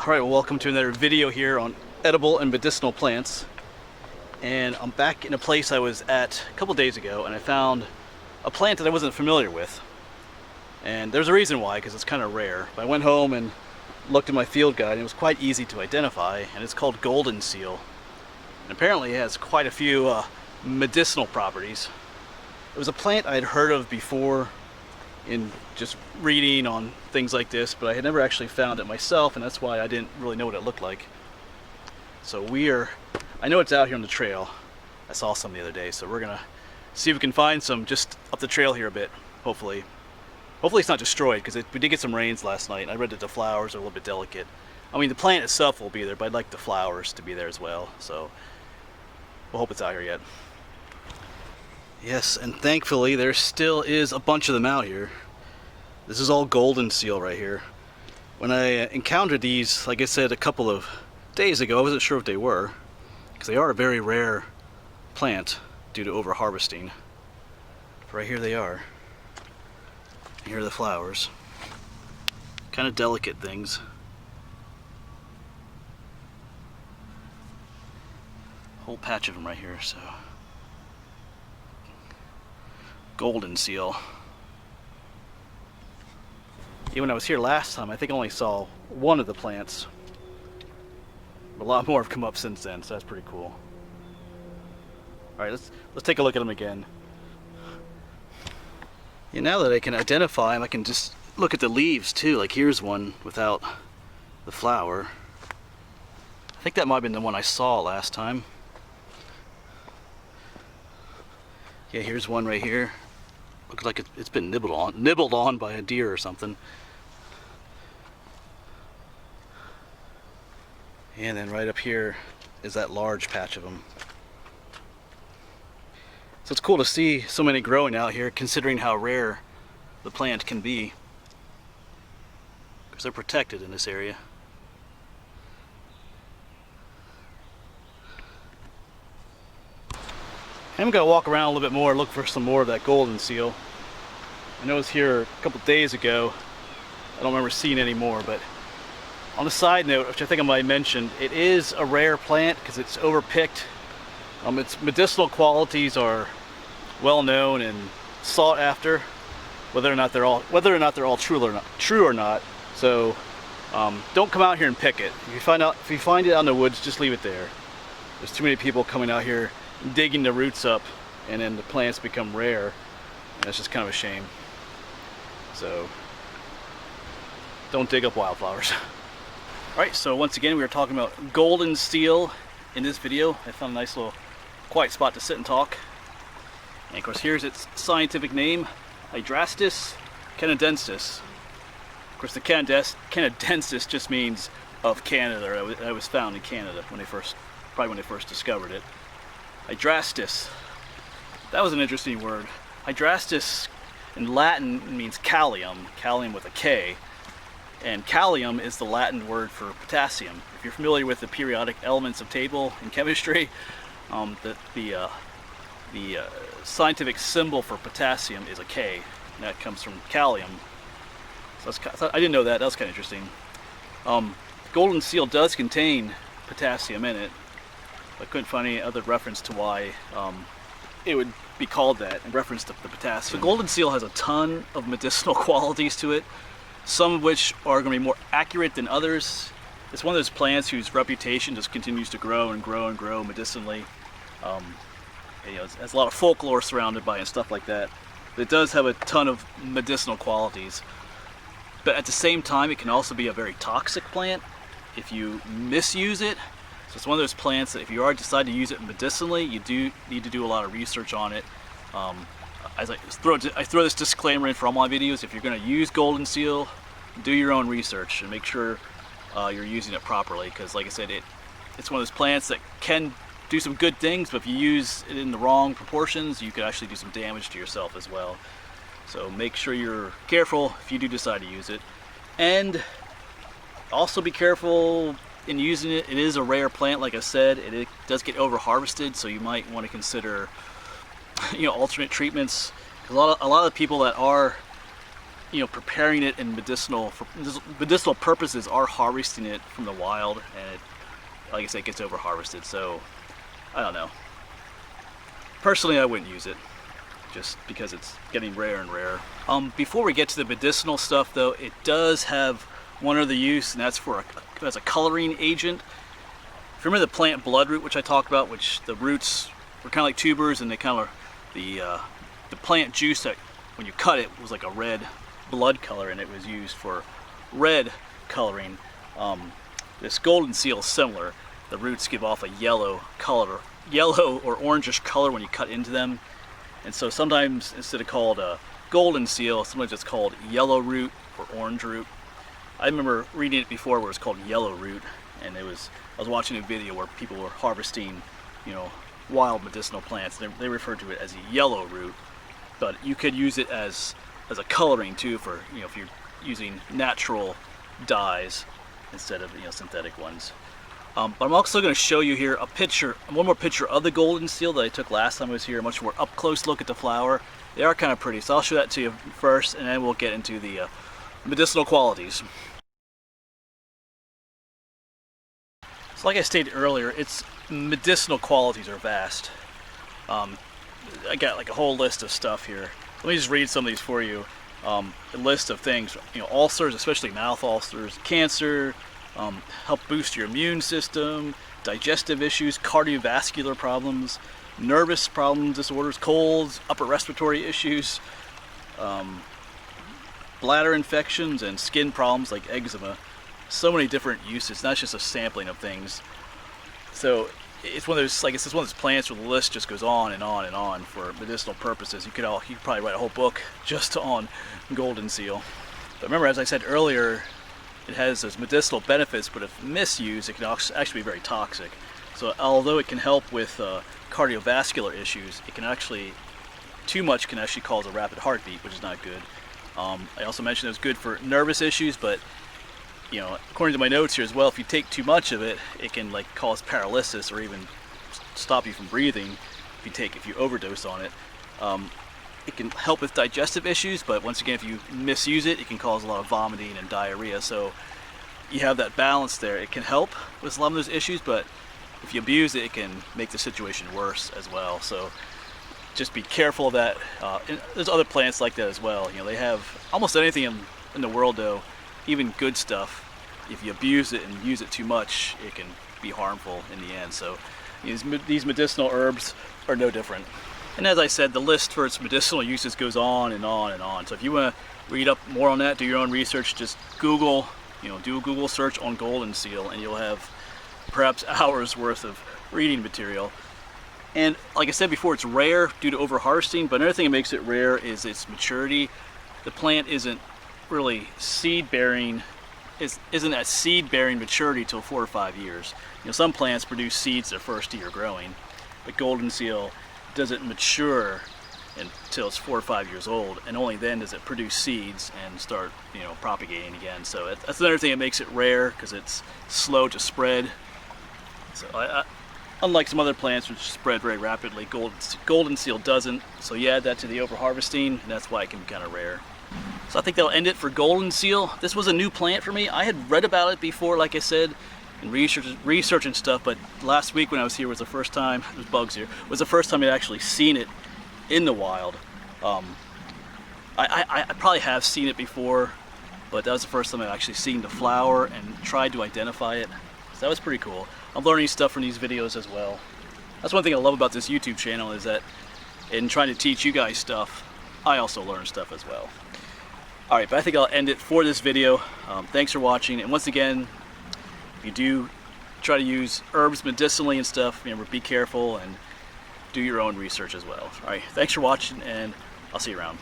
Alright, well, welcome to another video here on edible and medicinal plants. And I'm back in a place I was at a couple days ago, and I found a plant that I wasn't familiar with. And there's a reason why, because it's kind of rare. But I went home and looked at my field guide, and it was quite easy to identify, and it's called Goldenseal. And apparently it has quite a few medicinal properties. It was a plant I had heard of before in just reading on things like this, but I had never actually found it myself, and that's why I didn't really know what it looked like. So I know it's out here on the trail. I saw some the other day, so we're gonna see if we can find some just up the trail here a bit, hopefully. Hopefully it's not destroyed, because we did get some rains last night, and I read that the flowers are a little bit delicate. I mean, the plant itself will be there, but I'd like the flowers to be there as well, so we'll hope it's out here yet. Yes, and thankfully there still is a bunch of them out here. This is all Goldenseal right here. When I encountered these, like I said, a couple of days ago, I wasn't sure what they were, because they are a very rare plant due to over-harvesting. But right here they are. And here are the flowers. Kind of delicate things. Whole patch of them right here, so. Goldenseal. Even when I was here last time, I think I only saw one of the plants. A lot more have come up since then, so that's pretty cool. Alright, let's take a look at them again. Yeah, now that I can identify them, I can just look at the leaves too. Like here's one without the flower. I think that might have been the one I saw last time. Yeah, here's one right here. Looks like it's been nibbled on by a deer or something. And then right up here is that large patch of them. So it's cool to see so many growing out here, considering how rare the plant can be, because they're protected in this area. I'm going to walk around a little bit more, look for some more of that Goldenseal. I know it was here a couple days ago. I don't remember seeing any more, but on a side note, which I think I might mention, it is a rare plant because it's overpicked. Its medicinal qualities are well known and sought after, whether or not they're all true or not. So don't come out here and pick it. If you find it out in the woods, just leave it there. There's too many people coming out here digging the roots up, and then the plants become rare, and that's just kind of a shame. So don't dig up wildflowers. Alright, so once again we were talking about Goldenseal in this video. I found a nice little quiet spot to sit and talk. And of course here's its scientific name, Hydrastis canadensis. Of course the canadensis just means of Canada, or it was found in Canada when they first discovered it. Hydrastis. That was an interesting word. Hydrastis in Latin means kalium with a K. And kalium is the Latin word for potassium. If you're familiar with the periodic elements of table in chemistry, the scientific symbol for potassium is a K, and that comes from kalium. So I didn't know that. That was kind of interesting. Goldenseal does contain potassium in it. I couldn't find any other reference to why it would be called that in reference to the potassium. So Goldenseal has a ton of medicinal qualities to it, some of which are going to be more accurate than others. It's one of those plants whose reputation just continues to grow and grow and grow medicinally. It has a lot of folklore surrounded by it and stuff like that. But it does have a ton of medicinal qualities. But at the same time, it can also be a very toxic plant if you misuse it. So it's one of those plants that if you decide to use it medicinally, you do need to do a lot of research on it. As I throw this disclaimer in for all my videos, if you're going to use Goldenseal, do your own research and make sure you're using it properly, because like I said, it's one of those plants that can do some good things, but if you use it in the wrong proportions, you could actually do some damage to yourself as well. So make sure you're careful if you do decide to use it. And also be careful in using it. It is a rare plant, like I said. It does get over-harvested, so you might want to consider alternate treatments. A lot of people that are preparing it in for medicinal purposes, are harvesting it from the wild, and it, like I said, it gets over harvested. So I don't know. Personally, I wouldn't use it, just because it's getting rarer and rarer. Before we get to the medicinal stuff, though, it does have one other use, and that's as a coloring agent. If you remember the plant bloodroot, which I talked about, which the roots were kind of like tubers, and they kind of the plant juice that when you cut it was like a red blood color, and it was used for red coloring. This Goldenseal is similar. The roots give off a yellow color, yellow or orangish color when you cut into them, and so sometimes instead of called Goldenseal, sometimes it's called yellow root or orange root. I remember reading it before where it was called yellow root, and I was watching a video where people were harvesting, wild medicinal plants. They referred to it as a yellow root, but you could use it as a coloring too, for if you're using natural dyes instead of synthetic ones. But I'm also going to show you here one more picture of the Goldenseal that I took last time I was here, a much more up close look at the flower. They are kind of pretty, so I'll show that to you first, and then we'll get into the medicinal qualities. So like I stated earlier, its medicinal qualities are vast. I got like a whole list of stuff here. Let me just read some of these for you. A list of things, ulcers, especially mouth ulcers, cancer, help boost your immune system, digestive issues, cardiovascular problems, nervous problems, disorders, colds, upper respiratory issues, bladder infections, and skin problems like eczema. So many different uses, not just a sampling of things. So it's one of those, like it's one of those plants where the list just goes on and on and on for medicinal purposes. You could probably write a whole book just on Goldenseal. But remember, as I said earlier, it has those medicinal benefits, but if misused, it can actually be very toxic. So although it can help with cardiovascular issues, too much can actually cause a rapid heartbeat, which is not good. I also mentioned it was good for nervous issues, but according to my notes here as well, if you take too much of it, it can cause paralysis or even stop you from breathing if you overdose on it. It can help with digestive issues, but once again, if you misuse it, it can cause a lot of vomiting and diarrhea. So you have that balance there. It can help with a lot of those issues, but if you abuse it, it can make the situation worse as well. So just be careful of that. And there's other plants like that as well. They have almost anything in the world, though, even good stuff. If you abuse it and use it too much, it can be harmful in the end. So these medicinal herbs are no different. And as I said, the list for its medicinal uses goes on and on and on. So if you want to read up more on that, do your own research, just Google, do a Google search on Goldenseal, and you'll have perhaps hours worth of reading material. And like I said before, it's rare due to over-harvesting, but another thing that makes it rare is its maturity. The plant isn't really seed-bearing, isn't at seed-bearing maturity till 4 or 5 years. Some plants produce seeds their first year growing, but Goldenseal doesn't mature until it's 4 or 5 years old, and only then does it produce seeds and start propagating again. So that's another thing that makes it rare, because it's slow to spread. So unlike some other plants which spread very rapidly, Goldenseal doesn't. So you add that to the over-harvesting, and that's why it can be kind of rare. So I think that'll end it for Goldenseal. This was a new plant for me. I had read about it before, like I said, and research and stuff, but last week when I was here was the first time, there's bugs here, was the first time I'd actually seen it in the wild. I probably have seen it before, but that was the first time I've actually seen the flower and tried to identify it. So that was pretty cool. I'm learning stuff from these videos as well. That's one thing I love about this YouTube channel, is that in trying to teach you guys stuff, I also learn stuff as well. Alright, but I think I'll end it for this video. Thanks for watching, and once again, if you do try to use herbs medicinally and stuff, remember, be careful and do your own research as well. Alright, thanks for watching, and I'll see you around.